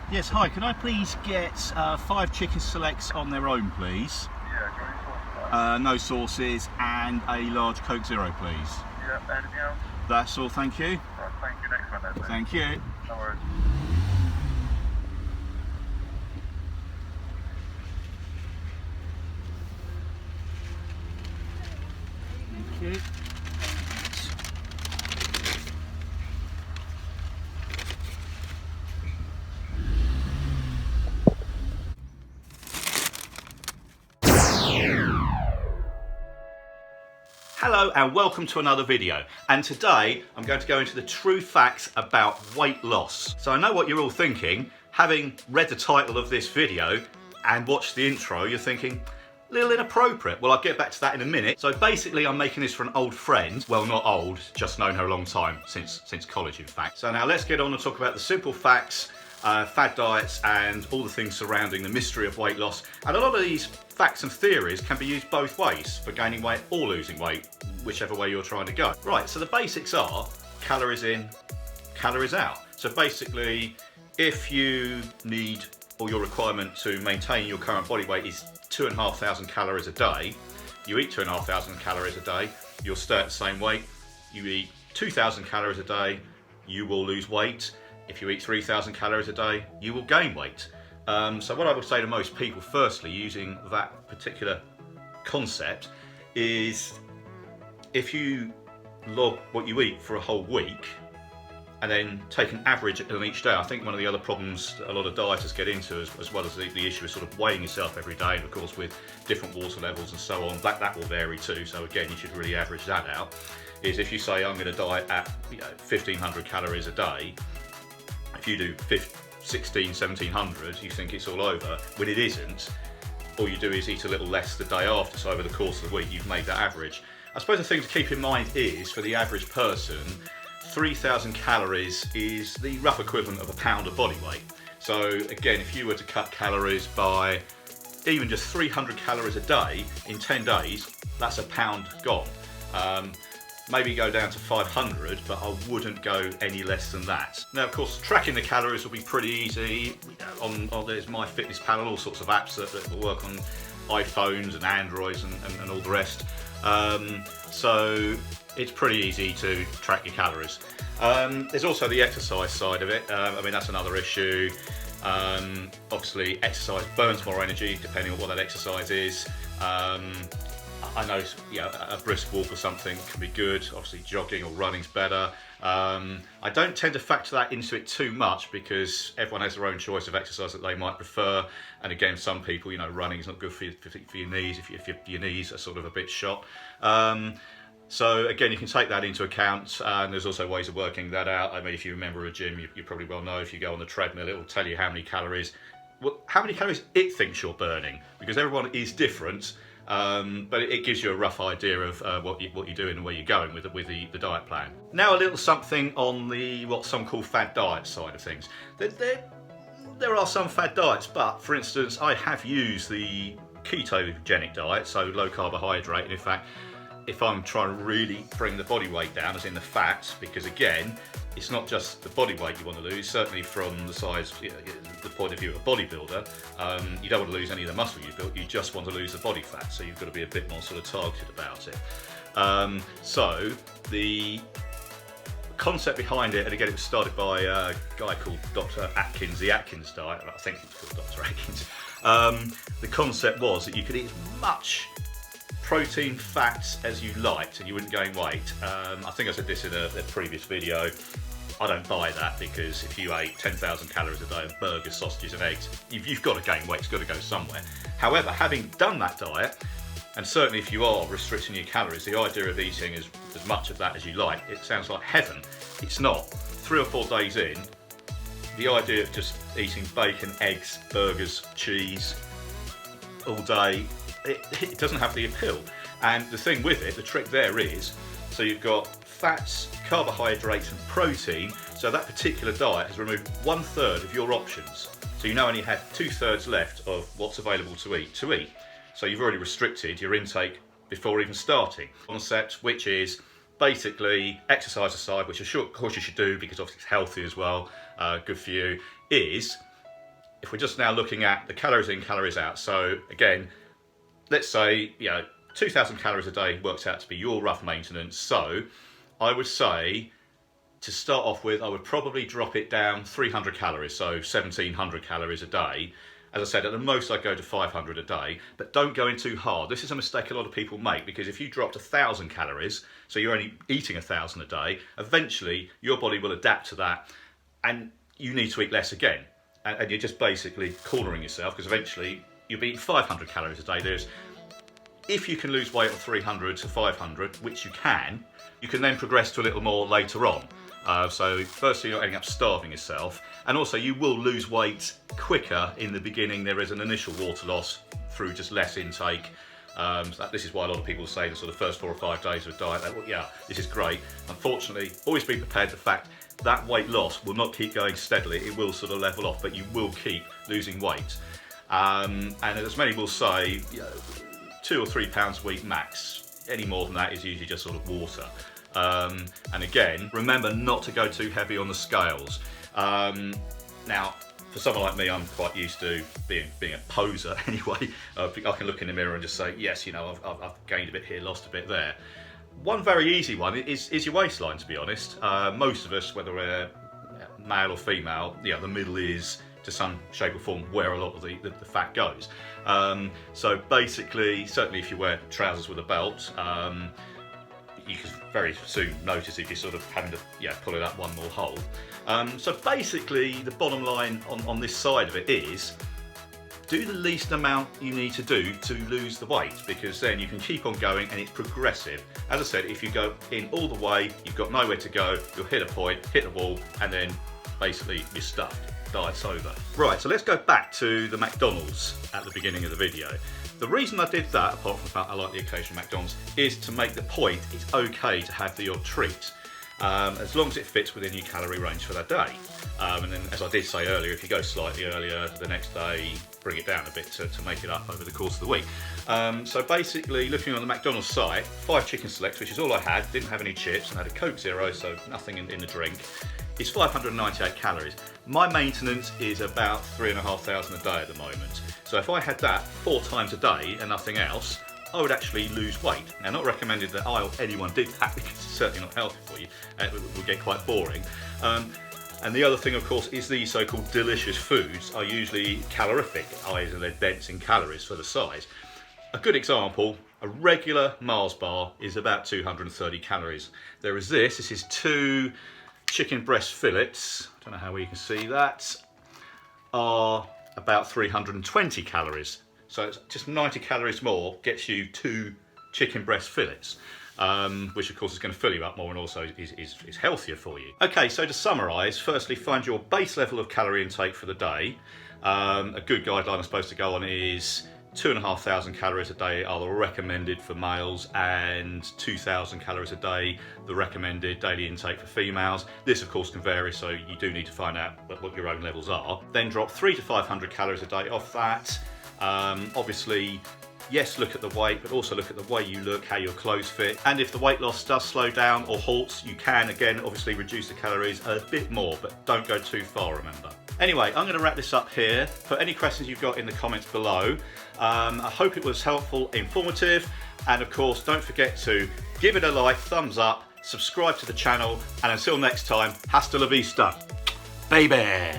Yes, hi. Can I please get 5 chicken selects on their own, please? Yeah, do you want any sauce for that? No sauces, and a large Coke Zero, please. Yeah, anything else? That's all, thank you. Right, thank you. Next one then, please. Thank you. No worries. Thank you. Hello and welcome to another video, and today I'm going to go into the true facts about weight loss. So I know what you're all thinking. Having read the title of this video and watched the intro, you're thinking, a little inappropriate. Well, I'll get back to that in a minute. So basically I'm making this for an old friend. Well, not old, just known her a long time, since college in fact. So now let's get on and talk about the simple facts, fad diets, and all the things surrounding the mystery of weight loss. And a lot of these facts and theories can be used both ways, for gaining weight or losing weight, whichever way you're trying to go. Right, so the basics are calories in, calories out. So basically, if you need, or your requirement to maintain your current body weight is 2,500 calories a day, you eat 2,500 calories a day, you'll stay at the same weight. You eat 2,000 calories a day, you will lose weight. If you eat 3,000 calories a day, you will gain weight. So what I would say to most people, firstly, using that particular concept, is if you log what you eat for a whole week and then take an average on each day. I think one of the other problems that a lot of dieters get into, as well as the issue of sort of weighing yourself every day, and of course with different water levels and so on, that will vary too. So again, you should really average that out. Is if you say I'm going to diet at 1,500 calories a day, if you do 16, 1,700, you think it's all over, when it isn't. All you do is eat a little less the day after, so over the course of the week you've made that average. I suppose the thing to keep in mind is, for the average person, 3,000 calories is the rough equivalent of a pound of body weight. So again, if you were to cut calories by even just 300 calories a day in 10 days, that's a pound gone. Maybe go down to 500, but I wouldn't go any less than that. Now, of course, tracking the calories will be pretty easy. There's MyFitnessPal, all sorts of apps that will work on iPhones and Androids and all the rest. So it's pretty easy to track your calories. There's also the exercise side of it. I mean, that's another issue. Obviously, exercise burns more energy depending on what that exercise is. I know, a brisk walk or something can be good. Obviously, jogging or running's better. I don't tend to factor that into it too much because everyone has their own choice of exercise that they might prefer. And again, some people, running's not good for your knees if your knees are sort of a bit shot. So again, you can take that into account, and there's also ways of working that out. I mean, if you remember a gym, you probably well know if you go on the treadmill, it will tell you how many calories it thinks you're burning, because everyone is different. But it gives you a rough idea of what you're doing and where you're going with the diet plan. Now a little something on the what some call fad diet side of things. There are some fad diets, but for instance, I have used the ketogenic diet, so low carbohydrate, and in fact, if I'm trying to really bring the body weight down, as in the fat, because again, it's not just the body weight you want to lose, certainly from the size, the point of view of a bodybuilder, you don't want to lose any of the muscle you've built, you just want to lose the body fat, so you've got to be a bit more sort of targeted about it. So the concept behind it, and again it was started by a guy called Dr. Atkins, the Atkins diet, I think it was called Dr. Atkins. The concept was that you could eat as much protein, fats as you liked and you wouldn't gain weight. I think I said this in a previous video. I don't buy that, because if you ate 10,000 calories a day of burgers, sausages and eggs, you've got to gain weight, it's got to go somewhere. However, having done that diet, and certainly if you are restricting your calories, the idea of eating as much of that as you like, it sounds like heaven. It's not. 3 or 4 days in, the idea of just eating bacon, eggs, burgers, cheese all day, it doesn't have the appeal. And the thing with it, the trick there is, so you've got fats, carbohydrates and protein. So that particular diet has removed 1/3 of your options. So you now only have 2/3 left of what's available to eat. So you've already restricted your intake before even starting. Concept, which is basically exercise aside, which of course you should do because obviously it's healthy as well, good for you, is if we're just now looking at the calories in, calories out, so again, let's say, 2,000 calories a day works out to be your rough maintenance. So I would say, to start off with, I would probably drop it down 300 calories, so 1,700 calories a day. As I said, at the most I go to 500 a day, but don't go in too hard. This is a mistake a lot of people make, because if you dropped 1,000 calories, so you're only eating 1,000 a day, eventually your body will adapt to that and you need to eat less again. And you're just basically cornering yourself, because eventually you'll be eating 500 calories a day. If you can lose weight of 300 to 500, which you can then progress to a little more later on. So firstly, you're ending up starving yourself, and also you will lose weight quicker in the beginning. There is an initial water loss through just less intake. This is why a lot of people say the sort of first 4 or 5 days of a diet, well, yeah, this is great. Unfortunately, always be prepared for the fact that weight loss will not keep going steadily. It will sort of level off, but you will keep losing weight. And as many will say, 2 or 3 pounds a week max. Any more than that is usually just sort of water. And again, remember not to go too heavy on the scales. Now, for someone like me, I'm quite used to being a poser anyway. I can look in the mirror and just say, yes, I've gained a bit here, lost a bit there. One very easy one is your waistline, to be honest. Most of us, whether we're male or female, the middle is, to some shape or form, where a lot of the fat goes. So basically, certainly if you wear trousers with a belt, you can very soon notice if you're sort of having to pull it up one more hole. So basically the bottom line on this side of it is, do the least amount you need to do to lose the weight, because then you can keep on going and it's progressive. As I said, if you go in all the way, you've got nowhere to go, you'll hit a point, hit the wall, and then basically you're stuffed. Diet's over. Right, so let's go back to the McDonald's at the beginning of the video. The reason I did that, apart from the fact I like the occasional McDonald's, is to make the point it's okay to have the odd treat, as long as it fits within your calorie range for that day. And then, as I did say earlier, if you go slightly earlier the next day, bring it down a bit to make it up over the course of the week. So basically, looking on the McDonald's site, 5 chicken selects, which is all I had, didn't have any chips, and had a Coke Zero, so nothing in the drink, is 598 calories. My maintenance is about 3,500 a day at the moment. So if I had that 4 times a day and nothing else, I would actually lose weight. Now, not recommended that I or anyone did that, because it's certainly not healthy for you. It would get quite boring. And the other thing, of course, is these so-called delicious foods are usually calorific, i.e. they're dense in calories for the size. A good example, a regular Mars bar is about 230 calories. There is this is 2 chicken breast fillets, I don't know how well you can see that, are about 320 calories. So it's just 90 calories more gets you 2 chicken breast fillets, which of course is going to fill you up more and also is healthier for you. Okay, so to summarise, firstly, find your base level of calorie intake for the day. A good guideline I'm supposed to go on is 2,500 calories a day are the recommended for males, and 2,000 calories a day the recommended daily intake for females. This of course can vary, so you do need to find out what your own levels are. Then drop 300 to 500 calories a day off that. Obviously, yes, look at the weight, but also look at the way you look, how your clothes fit. And if the weight loss does slow down or halts, you can again obviously reduce the calories a bit more, but don't go too far, remember. Anyway, I'm going to wrap this up here. Put any questions you've got in the comments below. I hope it was helpful, informative, and of course don't forget to give it a like, thumbs up, subscribe to the channel, and until next time, hasta la vista, baby!